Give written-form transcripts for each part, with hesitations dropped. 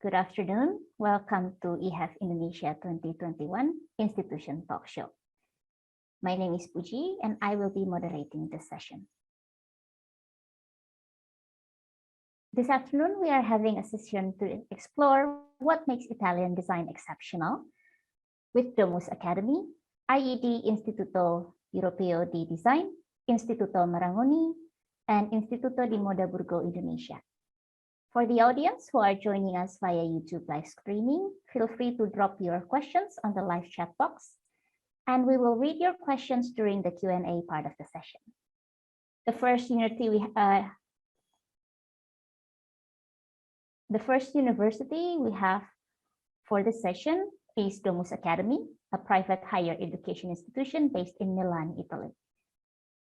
Good afternoon. Welcome to IHEF Indonesia 2021 Institution Talk Show. My name is Puji and I will be moderating this session. This afternoon, we are having a session to explore what makes Italian design exceptional with Domus Academy, IED Istituto Europeo di Design, Instituto Marangoni, and Instituto di Moda Burgo, Indonesia. For the audience who are joining us via YouTube live streaming, feel free to drop your questions on the live chat box, and we will read your questions during the Q&A part of the session. The first university we have for this session is Domus Academy, a private higher education institution based in Milan, Italy.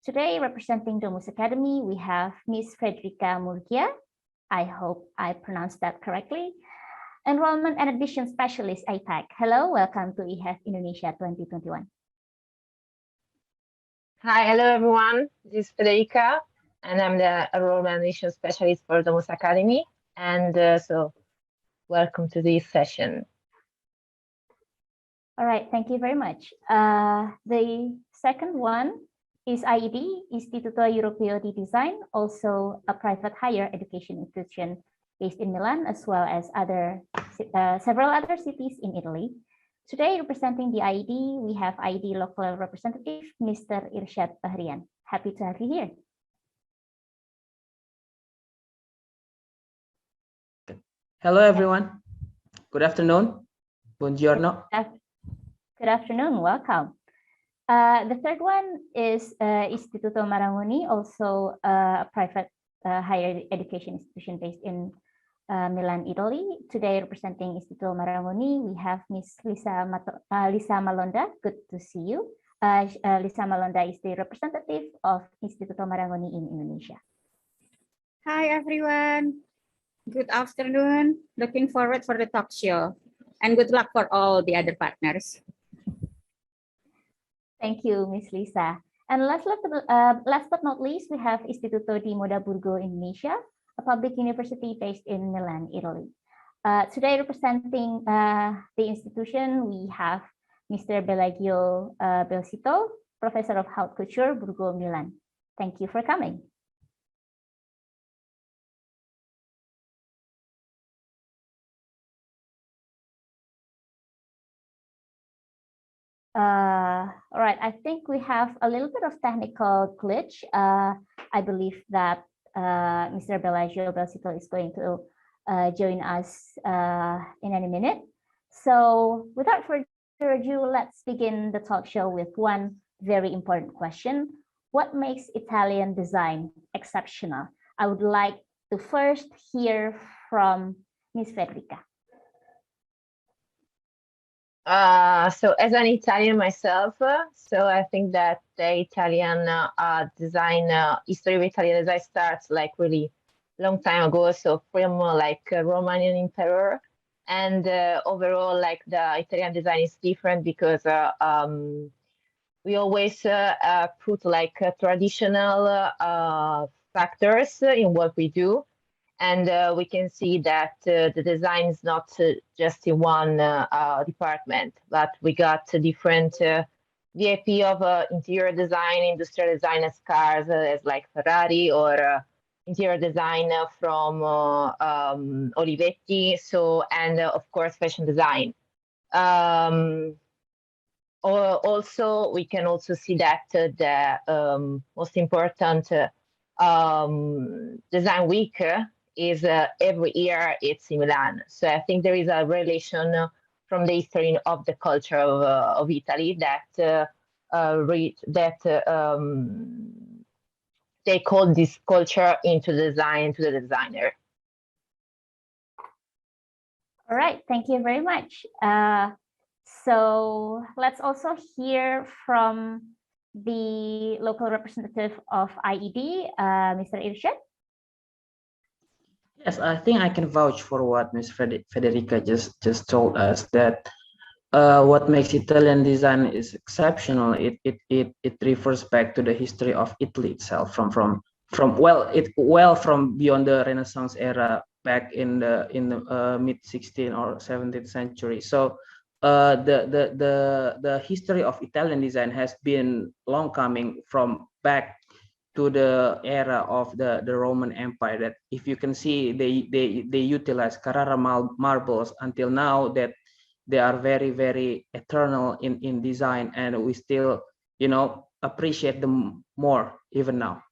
Today, representing Domus Academy, we have Ms. Federica Murgia. I hope I pronounced that correctly. Enrollment and Admission Specialist, APAC. Hello, welcome to IHEF Indonesia 2021. Hi, hello everyone. This is Federica, and I'm the Enrollment and Admission Specialist for Domus Academy. And so, welcome to this session. All right, thank you very much. The second one is IED, Istituto Europeo di Design, also a private higher education institution based in Milan, as well as several other cities in Italy. Today, representing the IED, we have IED local representative, Mr. Irsyad Bahrian. Happy to have you here. Hello, everyone. Good afternoon. Buongiorno. Good afternoon, welcome. The third one is Istituto Marangoni, also a private higher education institution based in Milan, Italy. Today, representing Instituto Marangoni, we have Ms. Lisa Malonda. Good to see you. Lisa Malonda is the representative of Instituto Marangoni in Indonesia. Hi, everyone. Good afternoon. Looking forward for the talk show. And good luck for all the other partners. Thank you, Ms. Lisa. And last but not least, we have Instituto di Moda Burgo, Indonesia, a public university based in Milan, Italy. Today, representing the institution, we have Mr. Pelagio Belsito, Professor of Haute Couture, Burgo, Milan. Thank you for coming. All right, I think we have a little bit of technical glitch. I believe that Mr. Pelagio Belsito is going to join us in any minute. So without further ado, let's begin the talk show with one very important question. What makes Italian design exceptional? I would like to first hear from Ms. Federica. So as an Italian myself, so I think that the Italian design, history of Italian design starts like really long time ago. So from like Romanian Emperor, and overall like the Italian design is different because we always put like traditional factors in what we do. And we can see that the design is not just in one department, but we got different VIP of interior design, industrial design as cars, as like Ferrari, or interior design from Olivetti. So, and of course, fashion design. Also, we can also see that the most important design week is every year it's in Milan. So I think there is a relation from the history of the culture of Italy that they call this culture into design, to the designer. All right, thank you very much. So let's also hear from the local representative of IED, Mr. Irsyad. Yes, I think I can vouch for what Ms. Federica just told us, that what makes Italian design is exceptional. It refers back to the history of Italy itself, from beyond the Renaissance era back in the mid 16th or 17th century. So the history of Italian design has been long coming from back to the era of the Roman Empire. That if you can see, they utilize Carrara marbles until now, that they are very, very eternal in design, and we still, you know, appreciate them more even now.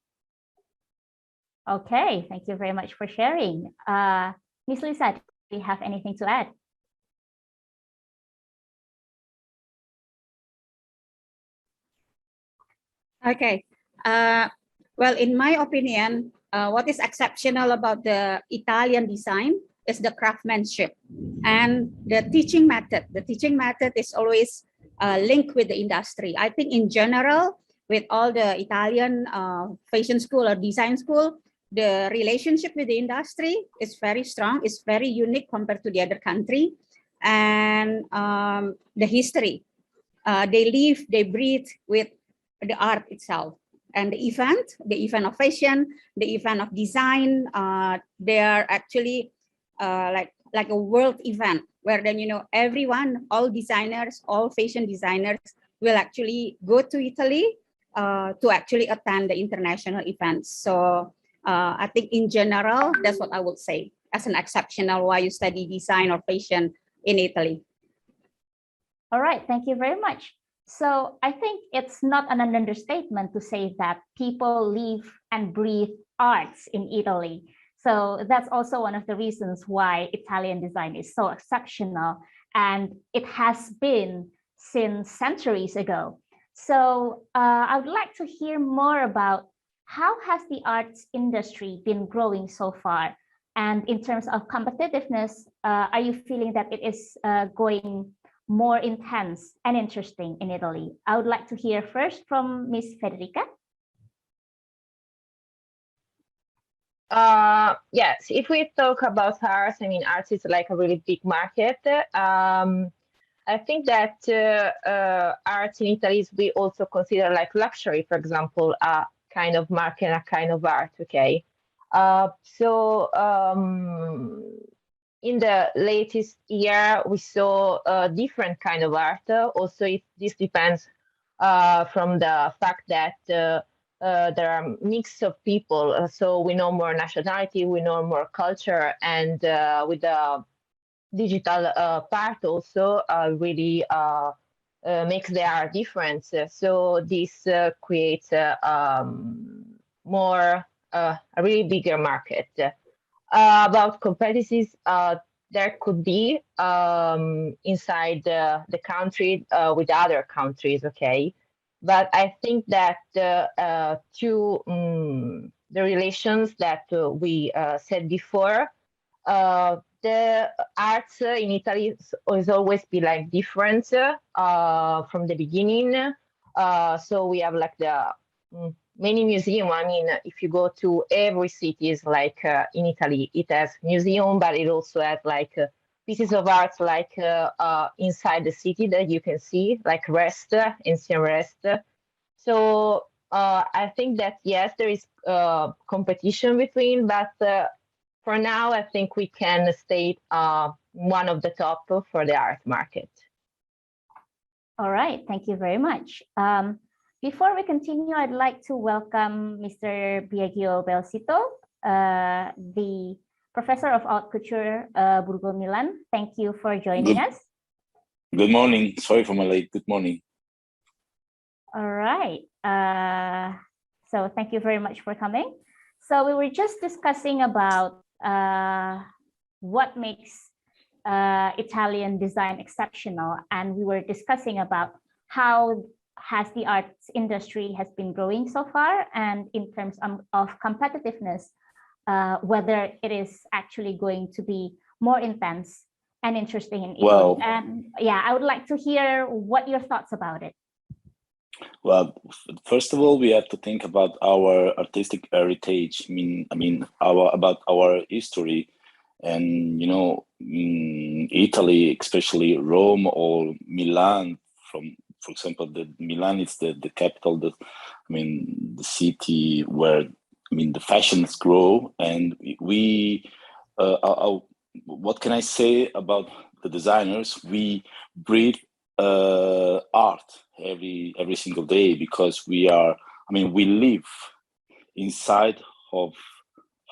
Okay, thank you very much for sharing. Ms. Lisa, do you have anything to add? Okay. Well, in my opinion, what is exceptional about the Italian design is the craftsmanship and the teaching method. The teaching method is always linked with the industry. I think in general, with all the Italian fashion school or design school, the relationship with the industry is very strong. It's very unique compared to the other country. And the history, they live, they breathe with the art itself. And the event of fashion, the event of design, they are actually like a world event where then, you know, everyone, all designers, all fashion designers will actually go to Italy to actually attend the international events. So I think in general, that's what I would say as an exceptional why you study design or fashion in Italy. All right, thank you very much. So I think it's not an understatement to say that people live and breathe arts in Italy. So that's also one of the reasons why Italian design is so exceptional, and it has been since centuries ago. So I would like to hear more about how has the arts industry been growing so far? And in terms of competitiveness, are you feeling that it is going more intense and interesting in Italy? I would like to hear first from Ms. Federica. Yes, if we talk about arts, I mean, arts is like a really big market. I think that arts in Italy is we also consider like luxury, for example, a kind of market, a kind of art. Okay, in the latest year, we saw a different kind of art. Also, this depends from the fact that there are mix of people. So we know more nationality, we know more culture, and with the digital part also really makes the art difference. So this creates more a really bigger market. About competitiveness, there could be inside the country with other countries, okay? But I think that to the relations that we said before, the arts in Italy has always been like different from the beginning. So we have like the many museums. I mean, if you go to every city, is like in Italy, it has museum, but it also has like pieces of art like inside the city that you can see, like Rest, ancient Rest. So I think that yes, there is competition between, but for now, I think we can stay one of the top for the art market. All right, thank you very much. Before we continue, I'd like to welcome Mr. Biagio Belsito, the Professor of Haute Couture, Burgo, Milan. Thank you for joining us. Good morning. Sorry for my late. Good morning. All right. So thank you very much for coming. So we were just discussing about what makes Italian design exceptional, and we were discussing about how has the arts industry has been growing so far, and in terms of competitiveness, whether it is actually going to be more intense and interesting in Italy. Well, and yeah, I would like to hear what your thoughts about it. Well, first of all, we have to think about our artistic heritage. I mean, about our history, and you know, Italy, especially Rome or Milan. For example, Milan is the capital. The city where the fashions grow, and we what can I say about the designers? We breathe art every single day, because we live inside of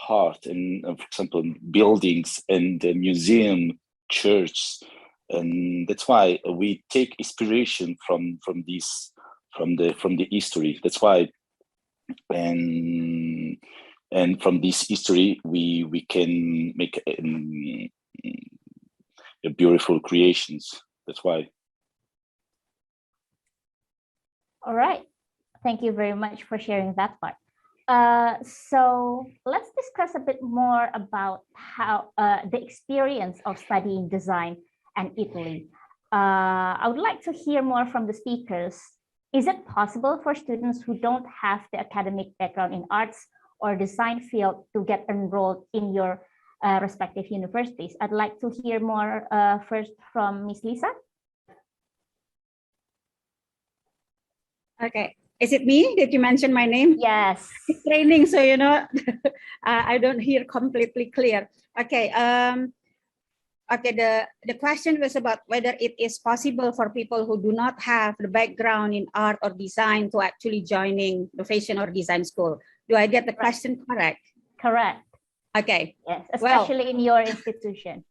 art, and for example, buildings and the museum, church, and that's why we take inspiration from the history. That's why, and from this history we can make beautiful creations. That's why. All right. Thank you very much for sharing that part. So let's discuss a bit more about how the experience of studying design and Italy. I would like to hear more from the speakers. Is it possible for students who don't have the academic background in arts or design field to get enrolled in your respective universities? I'd like to hear more first from Ms. Lisa. Okay. Is it me? Did you mention my name? Yes. It's raining, so I don't hear completely clear. Okay. Okay. The question was about whether it is possible for people who do not have the background in art or design to actually joining the fashion or design school. Do I get the question correct? Correct. Okay. Yes, especially in your institution.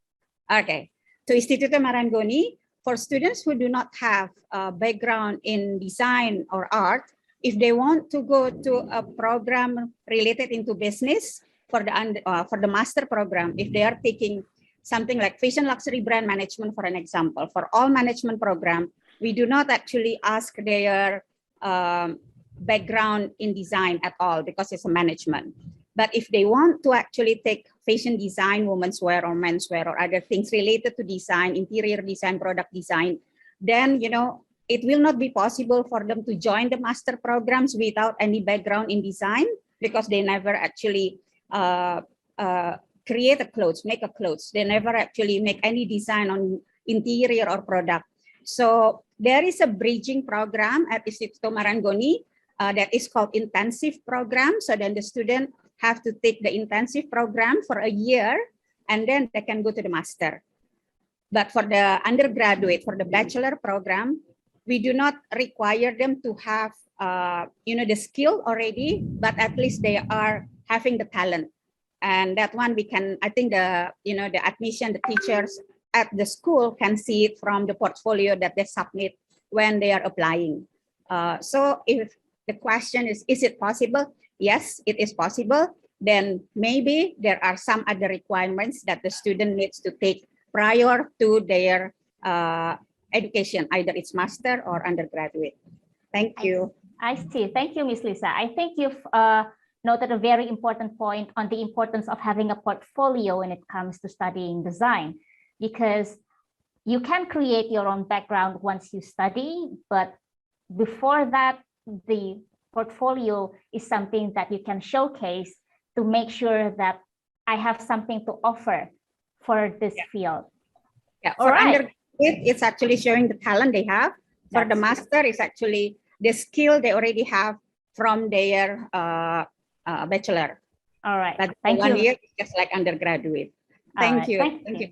Okay. To Istituto Marangoni, for students who do not have a background in design or art, if they want to go to a program related into business for the master program, if they are taking something like fashion luxury brand management, for an example, for all management program, we do not actually ask their background in design at all, because it's a management. But if they want to actually take fashion design, women's wear or menswear or other things related to design, interior design, product design, then, it will not be possible for them to join the master programs without any background in design, because they never actually create a clothes, make a clothes. They never actually make any design on interior or product. So there is a bridging program at Istituto Marangoni that is called intensive program. So then the student have to take the intensive program for a year, and then they can go to the master. But for the undergraduate, for the bachelor program, we do not require them to have the skill already, but at least they are having the talent. And that one we can, I think the admission, the teachers at the school can see it from the portfolio that they submit when they are applying. So if the question is it possible? Yes, it is possible. Then maybe there are some other requirements that the student needs to take prior to their education, either it's master or undergraduate. Thank you. I see. Thank you, Ms. Lisa. I think you've noted a very important point on the importance of having a portfolio when it comes to studying design, because you can create your own background once you study, but before that, the portfolio is something that you can showcase to make sure that I have something to offer for this field. Yeah, for undergraduate, it's actually showing the talent they have. For the master, it's actually the skill they already have from their bachelor. All right. But Thank you. 1 year, just like undergraduate. Thank you.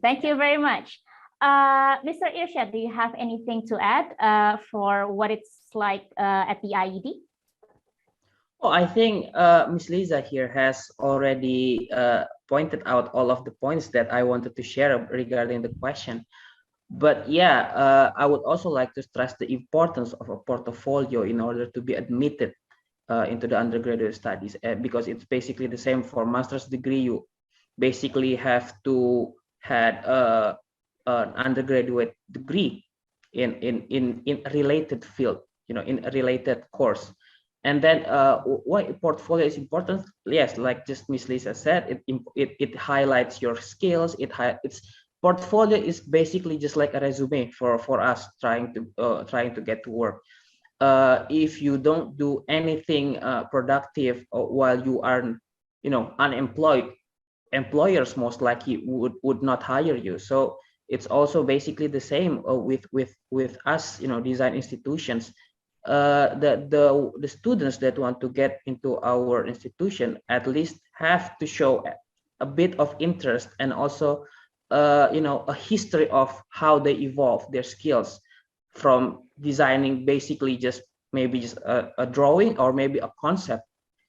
Thank you very much. Mr. Irshad, do you have anything to add for what it's like at the IED? Well, I think Ms. Lisa here has already pointed out all of the points that I wanted to share regarding the question. But yeah, I would also like to stress the importance of a portfolio in order to be admitted into the undergraduate studies, because it's basically the same for master's degree. You basically have to have an undergraduate degree in a related field, in a related course. And then why portfolio is important? Yes, like just Ms. Lisa said, it highlights your skills. It's portfolio is basically just like a resume for us trying to get to work. If you don't do anything productive while you are unemployed, employers most likely would not hire you. So it's also basically the same with us, design institutions. The students that want to get into our institution at least have to show a bit of interest and also a history of how they evolve their skills from designing basically just maybe just a drawing or maybe a concept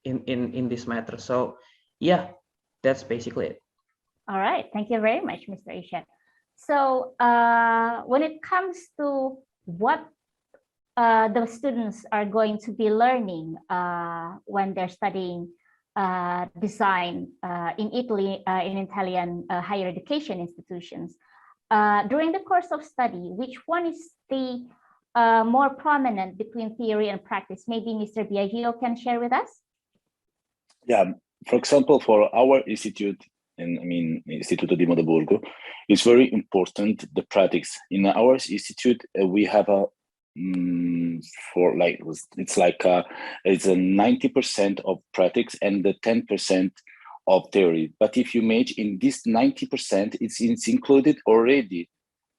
in this matter. So yeah, that's basically it. All right, thank you very much, Mr. Ishad. So when it comes to what the students are going to be learning when they're studying design in Italy, in Italian higher education institutions, during the course of study, which one is the more prominent between theory and practice? Maybe Mr. Biagio can share with us? Yeah, for example, for our institute, and I mean Istituto di Moda Burgo, it's very important the practice. In our institute, we have a for like it's like it's a 90% of practice and the 10% of theory. But if you imagine in this 90%, it's included already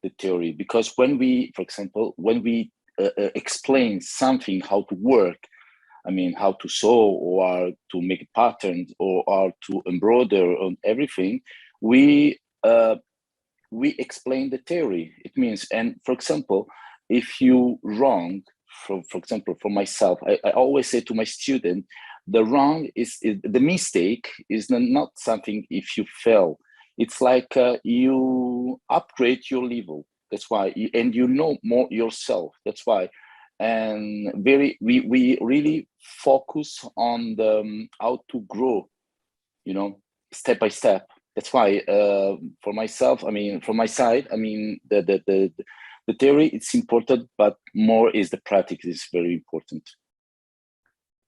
the theory, because when we, for example, when we explain something how to work, I mean, how to sew or to make patterns or to embroider on everything, we explain the theory. It means, and for example, if you wrong, for example, for myself, I always say to my student, the wrong is the mistake is not something if you fail. It's like you upgrade your level. That's why, and you know more yourself. That's why. And we really focus on the how to grow, you know, step by step. That's why for myself, I mean, from my side, I mean, the theory it's important, but more is the practice is very important.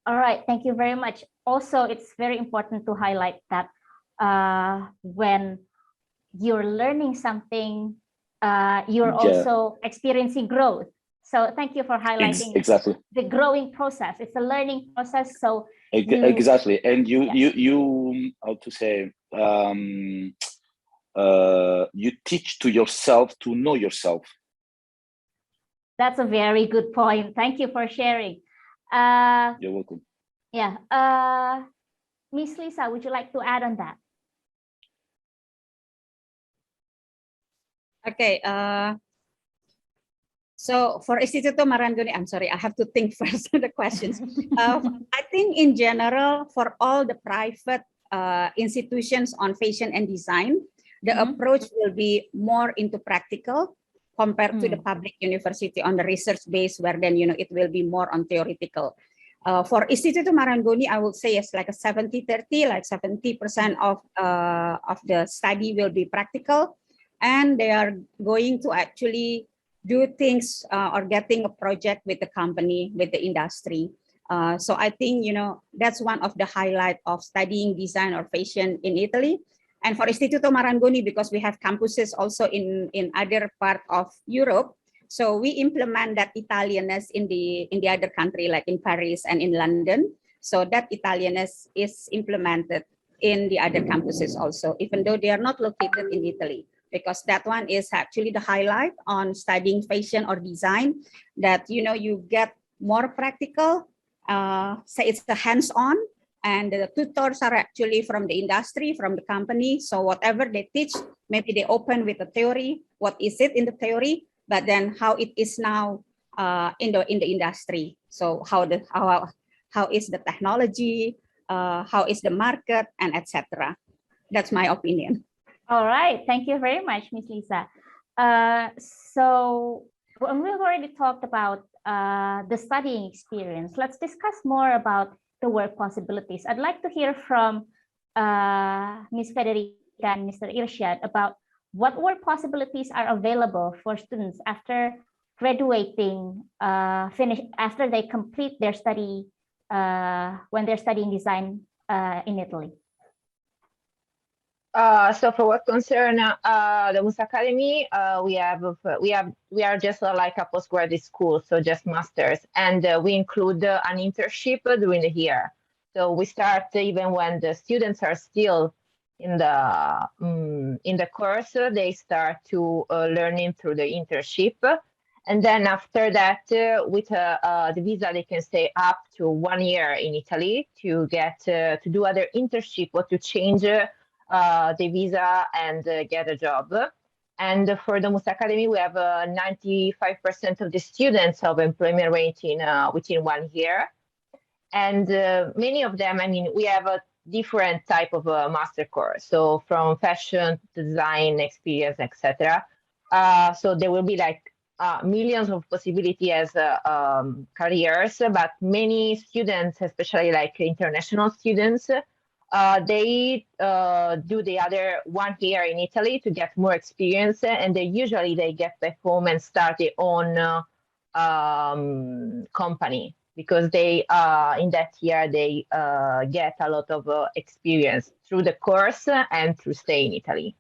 All right, thank you very much. Also, it's very important to highlight that when you're learning something, you're also experiencing growth. So thank you for highlighting exactly the growing process. It's a learning process. So exactly, and you how to say you teach to yourself to know yourself. That's a very good point. Thank you for sharing. You're welcome. Yeah, Miss Lisa, would you like to add on that? Okay. So for Istituto Marangoni, I'm sorry, I have to think first on the questions. I think in general, for all the private institutions on fashion and design, the approach will be more into practical compared to the public university on the research base, where then, you know, it will be more on theoretical. For Istituto Marangoni, I would say it's like a 70-30, like 70% of the study will be practical, and they are going to actually do things or getting a project with the company, with the industry. So I think, you know, that's one of the highlight of studying design or fashion in Italy. And for Istituto Marangoni, because we have campuses also in other part of Europe, so we implement that Italianness in the other country, like in Paris and in London. So that Italianness is implemented in the other campuses also, even though they are not located in Italy, because that one is actually the highlight on studying fashion or design, that, you know, you get more practical, say it's the hands-on, and the tutors are actually from the industry, from the company. So whatever they teach, maybe they open with the theory, what is it in the theory, but then how it is now in the industry. So how is the technology, how is the market, and etc. That's my opinion. All right, thank you very much, Ms. Lisa. So we've already talked about the studying experience. Let's discuss more about the work possibilities. I'd like to hear from Ms. Federica and Mr. Irshad about what work possibilities are available for students after graduating, after they complete their study when they're studying design in Italy. So for what concern the Domus Academy, we are just like a postgraduate school, so just masters, and we include an internship during the year. So we start even when the students are still in the course, they start to learning through the internship, and then after that, with the visa, they can stay up to 1 year in Italy to get to do other internship or to change the visa and get a job. And for the Domus Academy, we have 95% of the students of employment rate within 1 year. And many of them, I mean, we have a different type of master course. So from fashion to design, experience, etc. So there will be like millions of possibility as careers, but many students, especially like international students, they do the other 1 year in Italy to get more experience, and they get back home and start their own company, because they in that year they get a lot of experience through the course and through stay in Italy.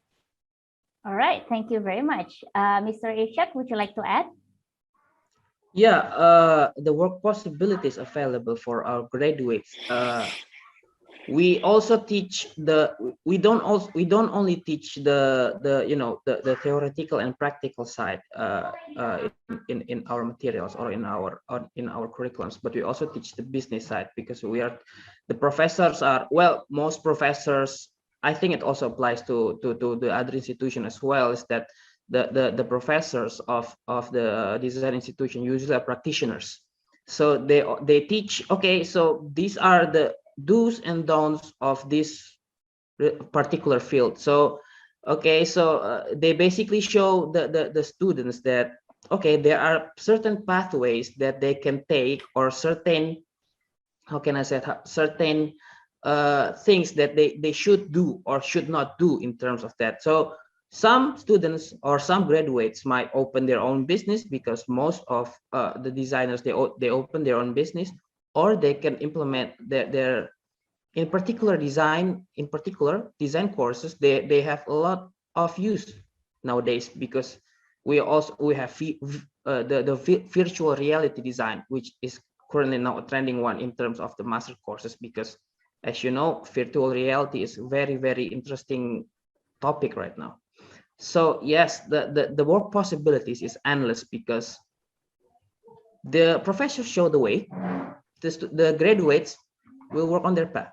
All right, thank you very much. Mr. Irshad, would you like to add? Yeah, the work possibilities available for our graduates. We also teach we don't only teach the theoretical and practical side in our materials or in our curriculums, but we also teach the business side, because the professors are, well, most professors, I think it also applies to the other institution as well, is that the professors of the design institution usually are practitioners. So they teach, okay, so these are the do's and don'ts of this particular field. So okay, so they basically show the students that, okay, there are certain pathways that they can take, or certain, how can I say, certain things that they should do or should not do in terms of that. So some students or some graduates might open their own business, because most of the designers, they open their own business, or they can implement their in particular design courses. They have a lot of use nowadays, because we have the virtual reality design, which is currently now a trending one in terms of the master courses, because as you know, virtual reality is a very, very interesting topic right now. So yes, the work possibilities is endless, because the professors show the way, the graduates will work on their path.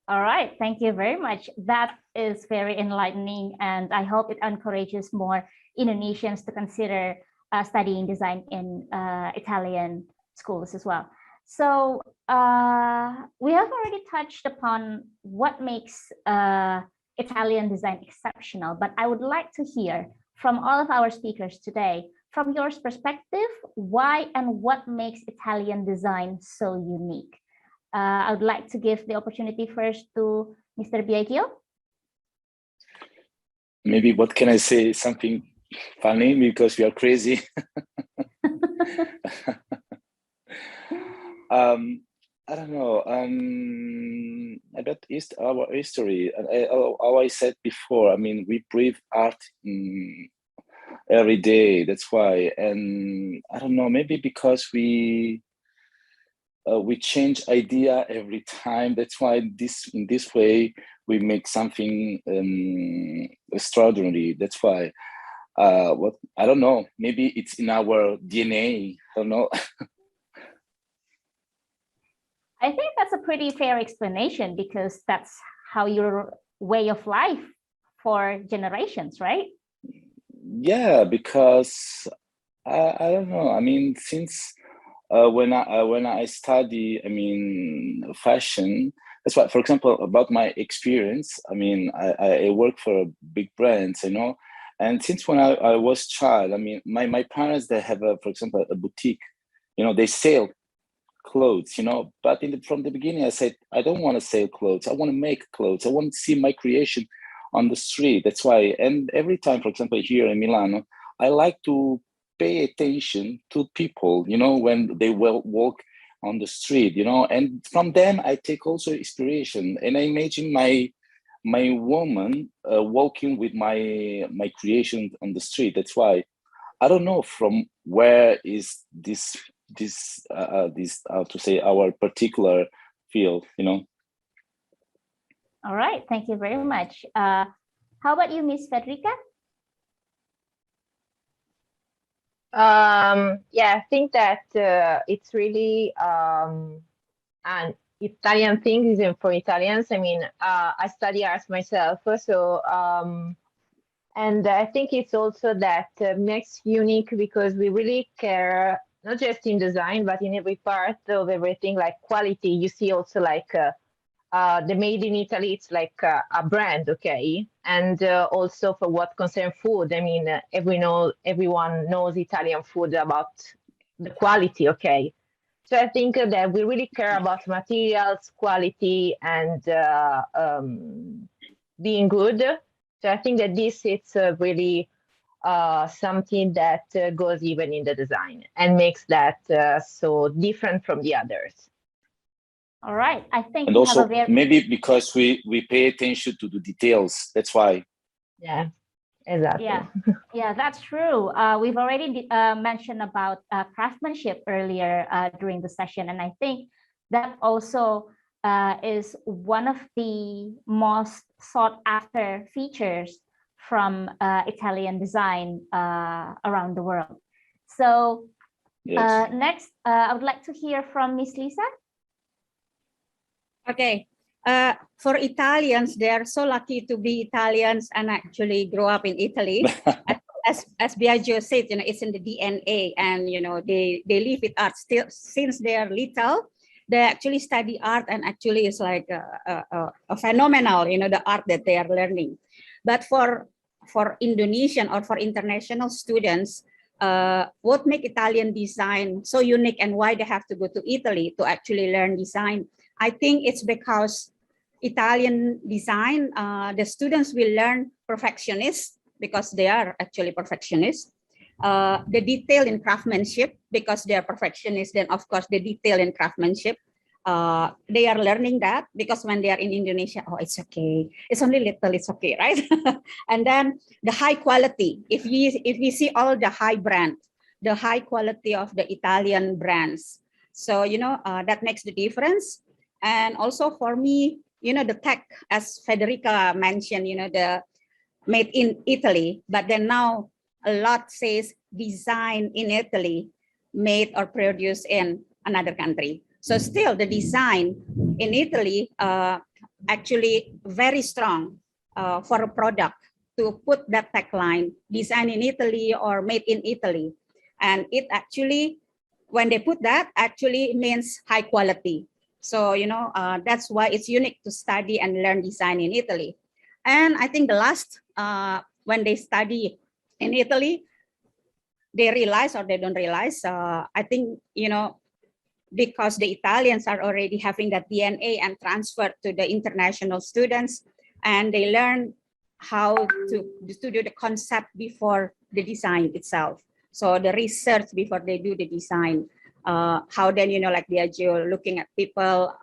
All right, thank you very much. That is very enlightening, and I hope it encourages more Indonesians to consider studying design in Italian schools as well. So we have already touched upon what makes Italian design exceptional, but I would like to hear from all of our speakers today, from your perspective, why and what makes Italian design so unique? I would like to give the opportunity first to Mr. Biagio. Maybe, what can I say? Something funny, because we are crazy. I don't know. About our history. How I said before, I mean, we breathe art every day. That's why. And I don't know, maybe because we change idea every time. That's why in this way we make something extraordinary. That's why. What, I don't know. Maybe it's in our DNA. I don't know. I think that's a pretty fair explanation, because that's how your way of life for generations, right? Yeah, because I don't know. I mean, since when I study, I mean, fashion. That's why, for example, about my experience. I mean, I work for big brands, you know, and since when I was child, I mean, my parents, they have for example, a boutique, you know, they sell clothes, you know, but from the beginning I said, I don't want to sell clothes, I want to make clothes, I want to see my creation on the street. That's why. And every time, for example, here in Milano, I like to pay attention to people, you know, when they will walk on the street, you know, and from them I take also inspiration, and I imagine my woman walking with my creation on the street. That's why I don't know from where is this how to say, our particular field, you know. All right, thank you very much. How about you, Miss Federica? Yeah, I think that it's really Italian things and for Italians. I mean, I study arts myself, so and I think it's also that makes unique because we really care not just in design but in every part of everything, like quality. You see also like the made in Italy, it's like a brand, okay? And also for what concerns food, I mean, everyone knows Italian food about the quality, okay? So I think that we really care about materials, quality, and being good. So I think that this is really something that goes even in the design and makes that so different from the others. All right, I think And we have also a very maybe because we pay attention to the details. That's why. Yeah, exactly. Yeah, that's true. We've already mentioned about craftsmanship earlier during the session, and I think that also is one of the most sought after features from Italian design around the world. So Yes. next, I would like to hear from Miss Lisa. Okay. For Italians, they are so lucky to be Italians and actually grow up in Italy. As Biagio said, it's in the DNA, and they live with art still since they are little. They actually study art, and actually it's like a phenomenal, the art that they are learning. But for Indonesian or for international students, what make Italian design so unique and why they have to go to Italy to actually learn design? I think it's because Italian design, the students will learn perfectionist because they are actually perfectionists. The detail in craftsmanship because they are perfectionists. Then of course the detail in craftsmanship, they are learning that because when they are in Indonesia, oh, it's okay. It's only little, it's okay, right? And then the high quality. If we see all the high brand, the high quality of the Italian brands. So, that makes the difference. And also for me, the tech, as Federica mentioned, the made in Italy, but then now a lot says design in Italy, made or produced in another country. So still the design in Italy actually very strong for a product to put that tagline, design in Italy or made in Italy. And it actually, when they put that, actually means high quality. So, that's why it's unique to study and learn design in Italy. And I think the last, when they study in Italy, they realize or they don't realize, I think, because the Italians are already having that DNA and transferred to the international students, and they learn how to do the concept before the design itself. So the research before they do the design, how then, like Biagio, looking at people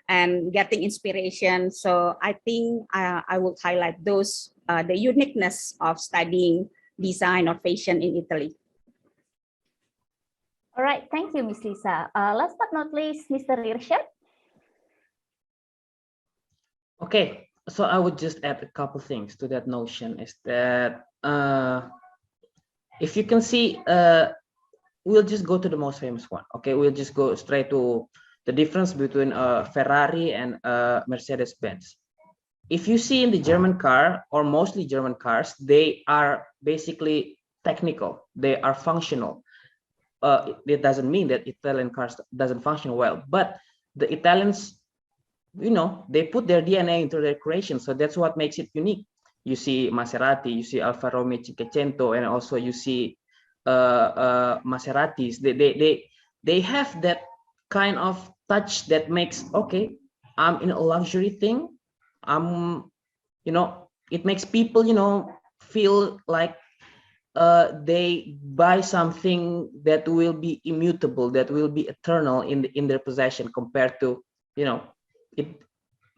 and getting inspiration. So I think I would highlight those, the uniqueness of studying design or fashion in Italy. All right, thank you, Miss Lisa. Last but not least, Mr. Irsyad. Okay, so I would just add a couple things to that notion is that if you can see, we'll just go to the most famous one. Okay, we'll just go straight to the difference between Ferrari and Mercedes-Benz. If you see in the German car, or mostly German cars, they are basically technical, they are functional. It doesn't mean that Italian cars doesn't function well, but the Italians, they put their DNA into their creation, so that's what makes it unique. You see Maserati, you see Alfa Romeo 500, and also you see Maseratis. They have that kind of touch that makes, okay, I'm in a luxury thing. It makes people, feel like they buy something that will be immutable, that will be eternal in their possession, compared to,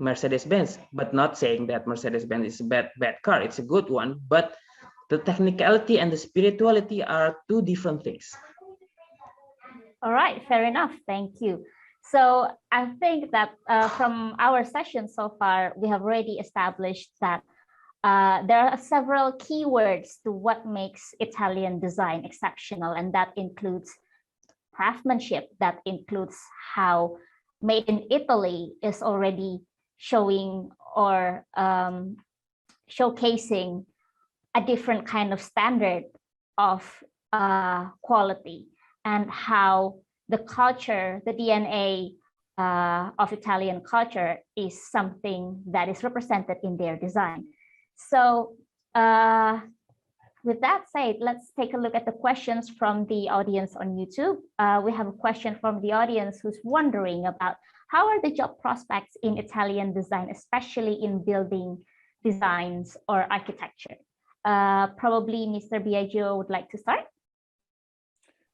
Mercedes-Benz. But not saying that Mercedes-Benz is a bad car, it's a good one, but the technicality and the spirituality are two different things. All right, fair enough. Thank you. So I think that from our session so far, we have already established that there are several keywords to what makes Italian design exceptional, and that includes craftsmanship, that includes how made in Italy is already showing or showcasing a different kind of standard of quality, and how the culture, the DNA of Italian culture is something that is represented in their design. So with that said, let's take a look at the questions from the audience on YouTube. We have a question from the audience who's wondering about how are the job prospects in Italian design, especially in building designs or architecture. Probably Mr. Biagio would like to start.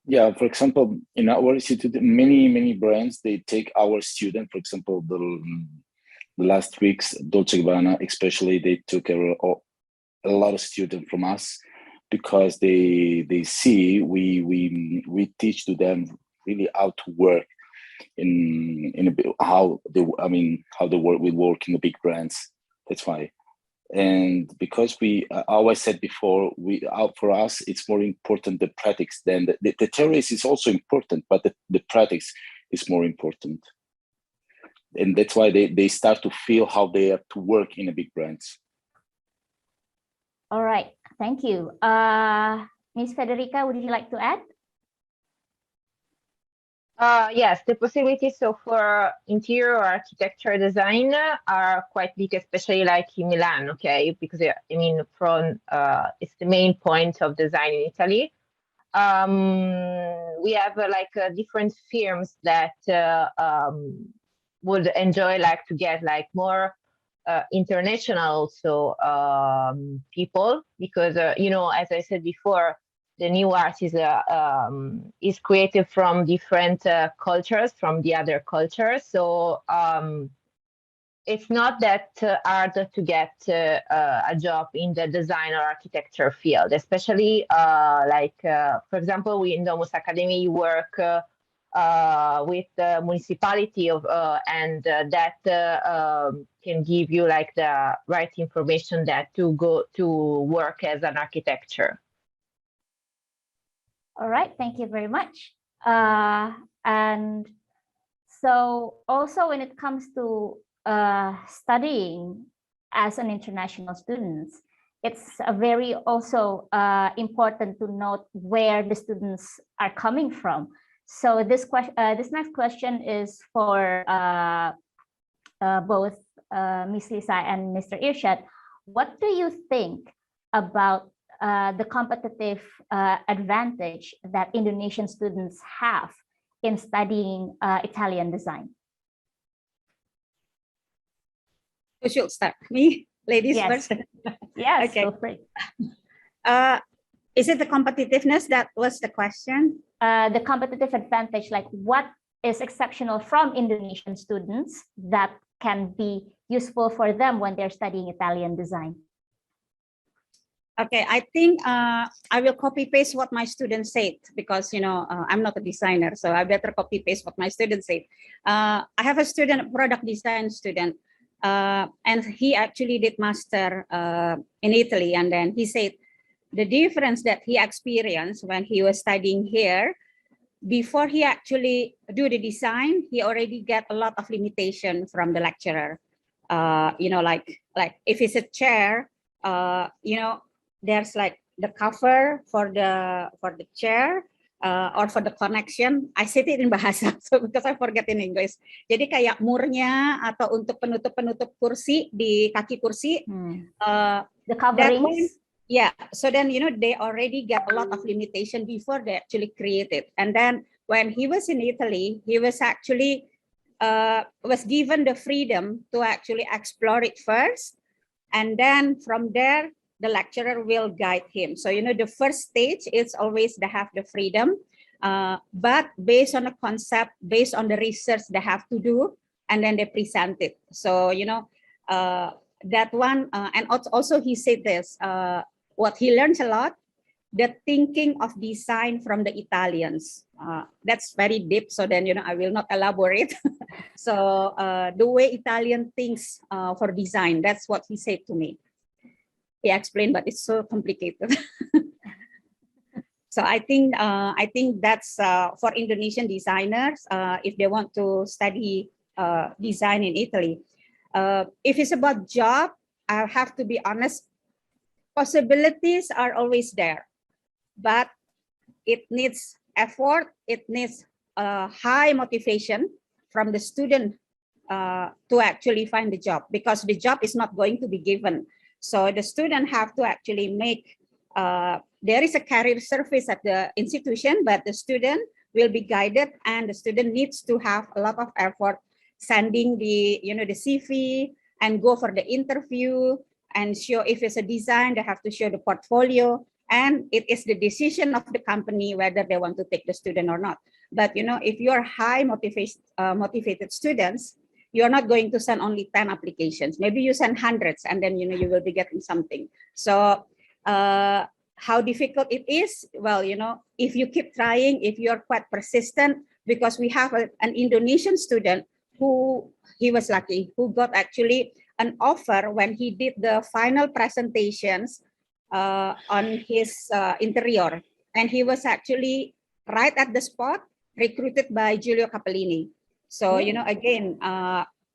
Yeah, for example, in our institute, many brands, they take our student. For example, the last weeks, Dolce & Gabbana, especially, they took a lot of students from us, because they see we teach to them really how to work how they work in the big brands. That's why. And because we always said before, for us it's more important the practice than the theory is also important, but the practice is more important. And that's why they start to feel how they have to work in a big brands. All right, thank you. Ms. Federica, would you like to add? Yes, the possibilities for interior architecture design are quite big, especially like in Milan, okay? Because I mean, it's the main point of design in Italy. We have different firms that would enjoy to get more international people, because as I said before, the new art is created from different cultures, from the other cultures. So it's not that hard to get a job in the design or architecture field, especially for example, we in Domus Academy work with the municipality and that can give you the right information to go to work as an architecture. All right, thank you very much. And so also when it comes to studying as an international student, it's very also important to note where the students are coming from. So this next question is for both Ms. Lisa and Mr. Irshad. What do you think about the competitive advantage that Indonesian students have in studying Italian design? Who should start? Me? Ladies Yes. first? Yes, Okay. go for it. Is it the competitiveness that was the question? The competitive advantage, like what is exceptional from Indonesian students that can be useful for them when they're studying Italian design? Okay, I think I will copy paste what my students said, because I'm not a designer, so I better copy paste what my students said. I have a student, a product design student, and he actually did master in Italy, and then he said the difference that he experienced when he was studying here, before he actually do the design, he already get a lot of limitation from the lecturer. Like if it's a chair, there's the cover for the chair or for the connection. I said it in bahasa, so because I forget in English. Jadi kayak murnya atau untuk penutup kursi di kaki kursi. The coverings. Yeah, so then they already get a lot of limitation before they actually create it. And then when he was in Italy, he was actually was given the freedom to actually explore it first, and then from there the lecturer will guide him. So the first stage is always they have the freedom, but based on a concept, based on the research they have to do, and then they present it. So that one, and also he said this, what he learns a lot, the thinking of design from the Italians. That's very deep, so then I will not elaborate. So the way Italian thinks for design, that's what he said to me. He explained, but it's so complicated. So I think that's for Indonesian designers, if they want to study design in Italy. If it's about job, I have to be honest, possibilities are always there, but it needs effort, it needs high motivation from the student to actually find the job, because the job is not going to be given. So the student have to actually make, there is a career service at the institution, but the student will be guided, and the student needs to have a lot of effort sending the, the CV and go for the interview and show. If it's a design, they have to show the portfolio, and it is the decision of the company whether they want to take the student or not. But if you are high motivated students, you're not going to send only 10 applications. Maybe you send hundreds, and then you will be getting something. So how difficult it is? Well, if you keep trying, if you're quite persistent, because we have an Indonesian student who, he was lucky, who got actually an offer when he did the final presentations on his interior, and he was actually right at the spot recruited by Giulio Capellini. So again,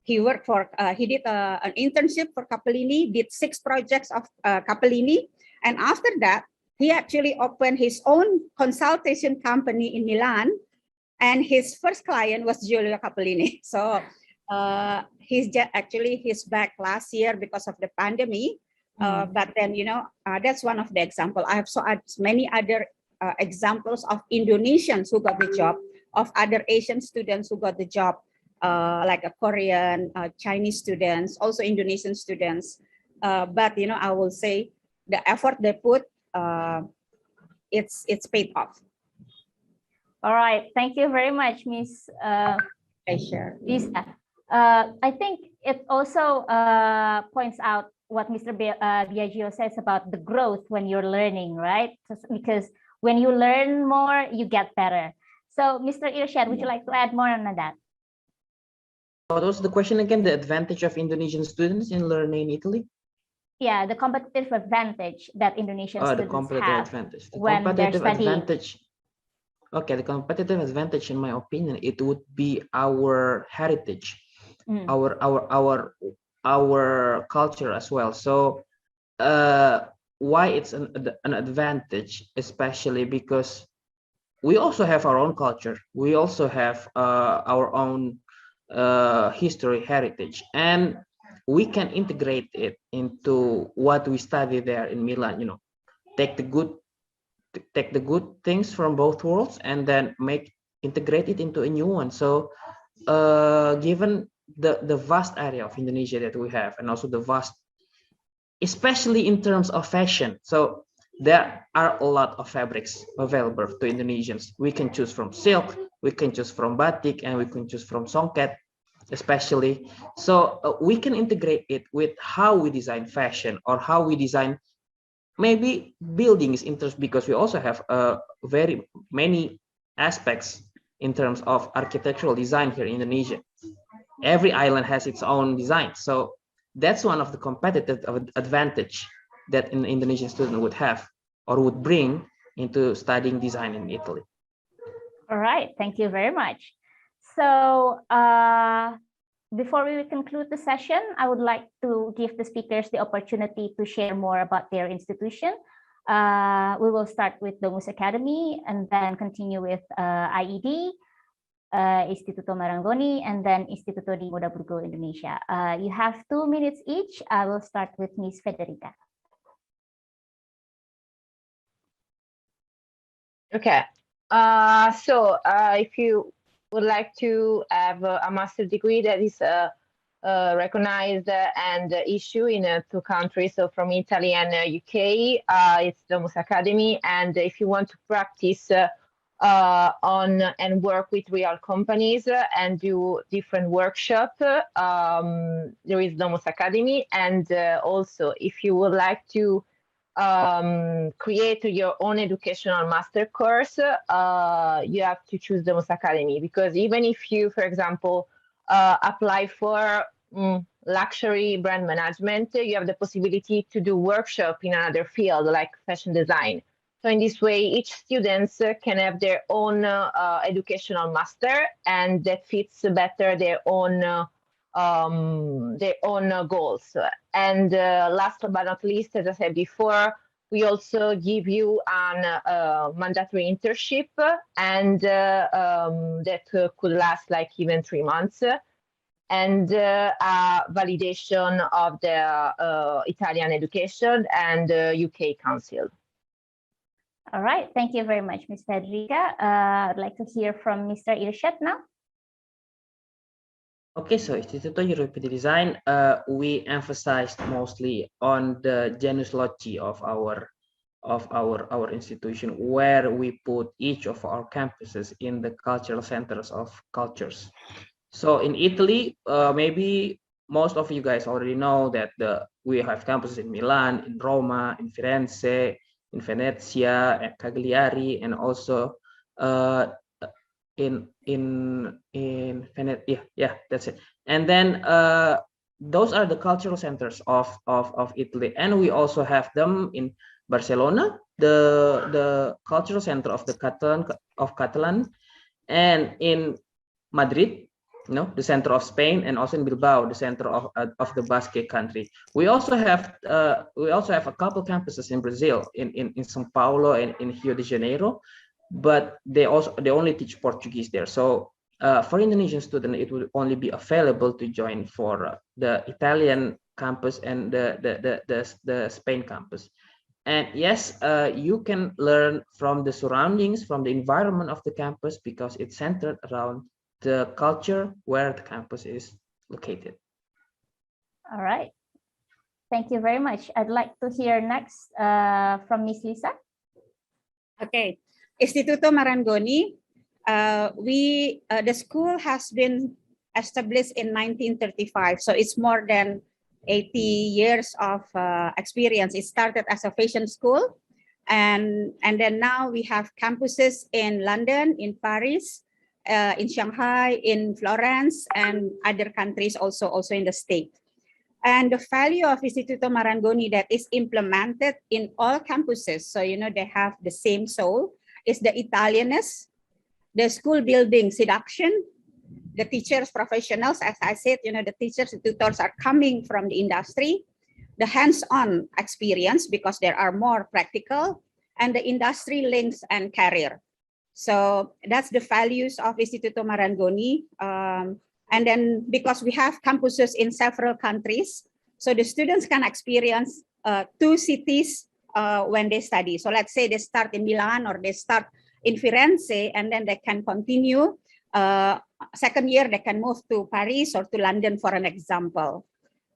he worked for, he did an internship for Capellini, did 6 projects of Capellini, and after that he actually opened his own consultation company in Milan, and his first client was Giulio Capellini. So he's back last year because of the pandemic. But then, that's one of the examples. I have so many other examples of Indonesians who got the job, of other Asian students who got the job, like a Korean, Chinese students, also Indonesian students. But, I will say the effort they put, it's paid off. All right. Thank you very much, Ms. Sure. Lisa. I think it also points out what Mr. Biagio says about the growth when you're learning, right? Because when you learn more, you get better. So, Mr. Irshad, would you like to add more on that? What was the question again? The advantage of Indonesian students in learning in Italy? Yeah, the competitive advantage that Indonesian students the competitive have advantage. The when they're competitive studying. advantage. Okay, the competitive advantage, in my opinion, it would be our heritage, our culture as well. So, why it's an advantage, especially because we also have our own culture. We also have our own history, heritage, and we can integrate it into what we study there in Milan. Take the good things from both worlds and then integrate it into a new one. So given the vast area of Indonesia that we have, and also the vast, especially in terms of fashion, so there are a lot of fabrics available to Indonesians. We can choose from silk, we can choose from batik, and we can choose from songket especially. So we can integrate it with how we design fashion, or how we design maybe buildings in terms, because we also have very many aspects in terms of architectural design here in Indonesia. Every island has its own design. So that's one of the competitive advantage that an Indonesian student would have or would bring into studying design in Italy. All right, thank you very much. So before we conclude the session, I would like to give the speakers the opportunity to share more about their institution. We will start with Domus Academy and then continue with IED, Istituto Marangoni, and then Instituto di Moda Burgo, Indonesia. You have 2 minutes each. I will start with Ms. Federica. Okay. So if you would like to have a master degree that is recognized and issued in 2 countries, so from Italy and UK, it's Domus Academy. And if you want to practice on and work with real companies and do different workshops, there is Domus Academy. And also, if you would like to create your own educational master course, you have to choose Domus Academy, because even if you, for example, apply for luxury brand management, you have the possibility to do workshop in another field like fashion design. So in this way, each student can have their own educational master, and that fits better their own goals. And last but not least, as I said before, we also give you an mandatory internship, and that could last like even 3 months, and a validation of the Italian education and UK Council. All right, thank you very much, Ms. Federica. I'd like to hear from Mr. Irshad now. Okay, so Istituto Europeo di Design, we emphasized mostly on the genus loci of our institution, where we put each of our campuses in the cultural centers of cultures. So in Italy, maybe most of you guys already know that we have campuses in Milan, in Roma, in Firenze, in Venezia, at Cagliari, and also in Venezia. Yeah, that's it. And then those are the cultural centers of Italy, and we also have them in Barcelona, the cultural center of the Catalan, and in Madrid, the center of Spain, and also in Bilbao, the center of the Basque country. We also have a couple campuses in Brazil, in São Paulo and in Rio de Janeiro, but they only teach Portuguese there. So for Indonesian students, it would only be available to join for the Italian campus and the Spain campus. And yes, you can learn from the surroundings, from the environment of the campus, because it's centered around the culture where the campus is located. All right. Thank you very much. I'd like to hear next from Miss Lisa. Okay. Istituto Marangoni, the school has been established in 1935. So it's more than 80 years of experience. It started as a fashion school. And then now we have campuses in London, in Paris, in Shanghai, in Florence, and other countries also in the state. And the value of Istituto Marangoni that is implemented in all campuses, so they have the same soul, is the Italianness, the school building seduction, the teachers, professionals, as I said, the teachers, the tutors are coming from the industry, the hands-on experience because there are more practical, and the industry links and career. So that's the values of Istituto Marangoni. And then because we have campuses in several countries, so the students can experience 2 cities when they study. So let's say they start in Milan or they start in Firenze, and then they can continue. Second year, they can move to Paris or to London, for an example.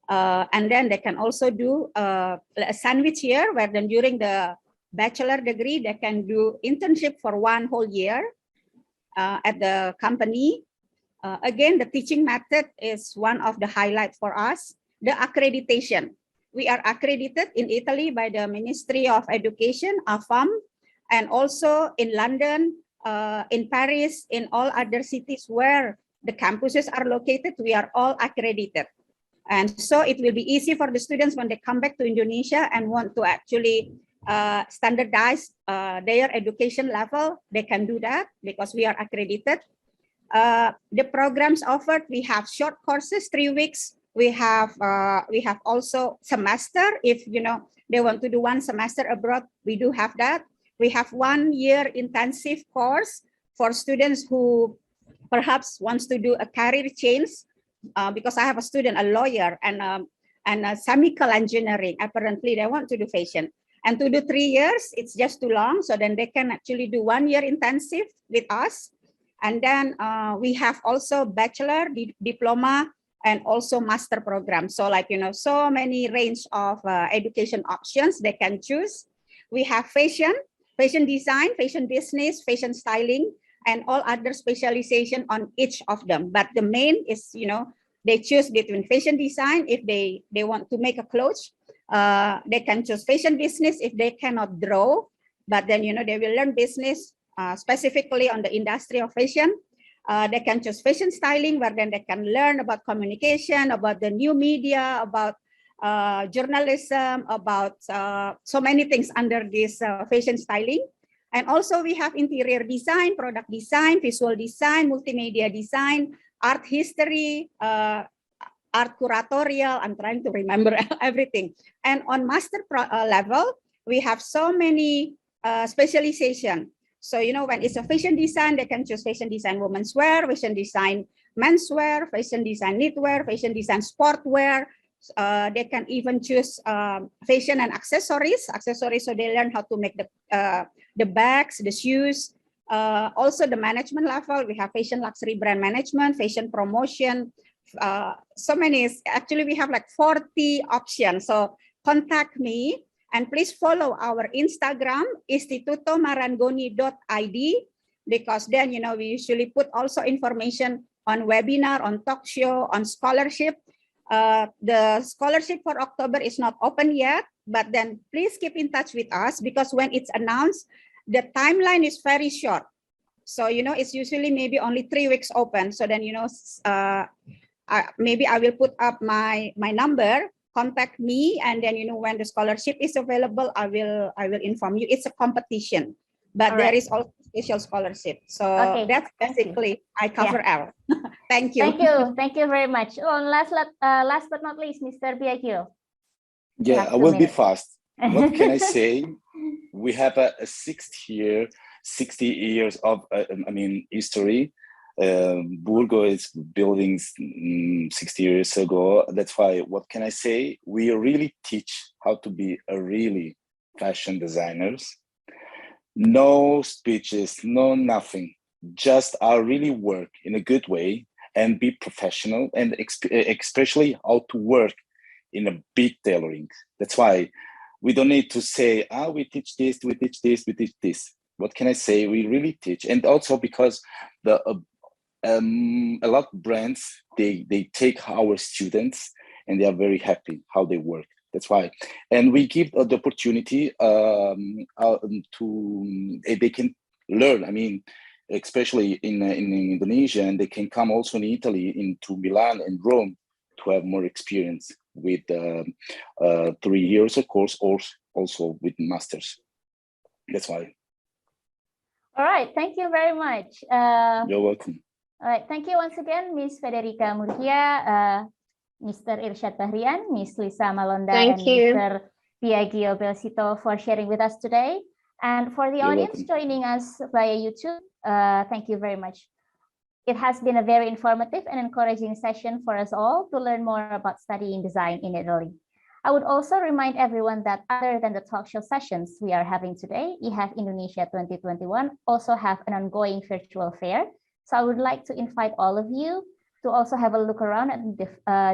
And then they can also do a sandwich year, where then during the bachelor degree, they can do internship for 1 whole year at the company. Again, the teaching method is one of the highlights for us. The accreditation. We are accredited in Italy by the Ministry of Education, AFAM, and also in London, in Paris, in all other cities where the campuses are located, we are all accredited. And so it will be easy for the students when they come back to Indonesia and want to actually standardize their education level. They can do that because we are accredited. The programs offered, we have short courses, 3 weeks. We have also semester. If they want to do 1 semester abroad, we do have that. We have 1 year intensive course for students who perhaps wants to do a career change. Because I have a student, a lawyer, and a chemical engineering. Apparently, they want to do fashion. And to do 3 years, it's just too long. So then they can actually do 1 year intensive with us. And then we have also bachelor, diploma, and also master program. So so many range of education options they can choose. We have fashion design, fashion business, fashion styling, and all other specialization on each of them. But the main is, they choose between fashion design if they want to make a clothes. They can choose fashion business if they cannot draw, but then, they will learn business specifically on the industry of fashion. They can choose fashion styling, where then they can learn about communication, about the new media, about journalism, about so many things under this fashion styling. And also we have interior design, product design, visual design, multimedia design, art history, art curatorial. I'm trying to remember everything. And on master level, we have so many specialization. So, you know, when it's a fashion design, they can choose fashion design women's wear, fashion design menswear, fashion design knitwear, fashion design sportwear. They can even choose fashion and accessories. So they learn how to make the bags, the shoes. Also the management level, we have fashion luxury brand management, fashion promotion. So many, actually we have like 40 options. So contact me and please follow our Instagram, institutomarangoni.id, because then, you know, we usually put also information on webinar, on talk show, on scholarship. The scholarship for October is not open yet, but then please keep in touch with us, because when it's announced, the timeline is very short. So, you know, it's usually maybe only 3 weeks open. So then, you know, maybe I will put up my number, contact me, and then, you know, when the scholarship is available, I will inform you. It's a competition, but there is also special scholarship. So that's basically I cover out. Thank you. Thank you very much. Oh, and last but not least, Mr. Biagio. Yeah, I will be fast. What can I say? We have a 60 years of history. Burgo is building 60 years ago. That's why, what can I say? We really teach how to be a really fashion designers. No speeches, no nothing. Just really work in a good way and be professional, and especially how to work in a big tailoring. That's why we don't need to say, we teach this, we teach this, we teach this. What can I say? We really teach. And also because a lot of brands, they take our students and they are very happy how they work. That's why. And we give the opportunity they can learn. I mean, especially in Indonesia, and they can come also in Italy, into Milan and Rome, to have more experience with 3 years of course, or also with masters. That's why. All right, thank you very much. You're welcome. All right, thank you once again, Ms. Federica Murgia, Mr. Irsyad Bahrian, Ms. Lisa Malonda, and Mr. Biagio Belsito for sharing with us today. And for the audience joining us via YouTube, thank you very much. It has been a very informative and encouraging session for us all to learn more about studying design in Italy. I would also remind everyone that other than the talk show sessions we are having today, eHave Indonesia 2021 also have an ongoing virtual fair. So I would like to invite all of you to also have a look around at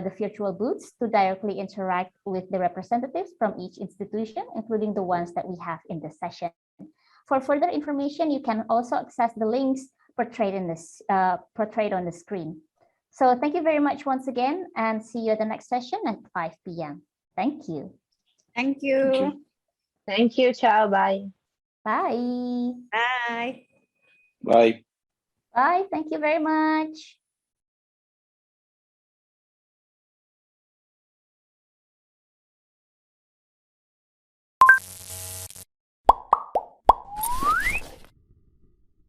the virtual booths to directly interact with the representatives from each institution, including the ones that we have in this session. For further information, you can also access the links portrayed on the screen. So thank you very much once again, and see you at the next session at 5 p.m. Thank you. Thank you. Thank you. Ciao. Bye. Bye. Bye. Bye. Bye. Thank you very much.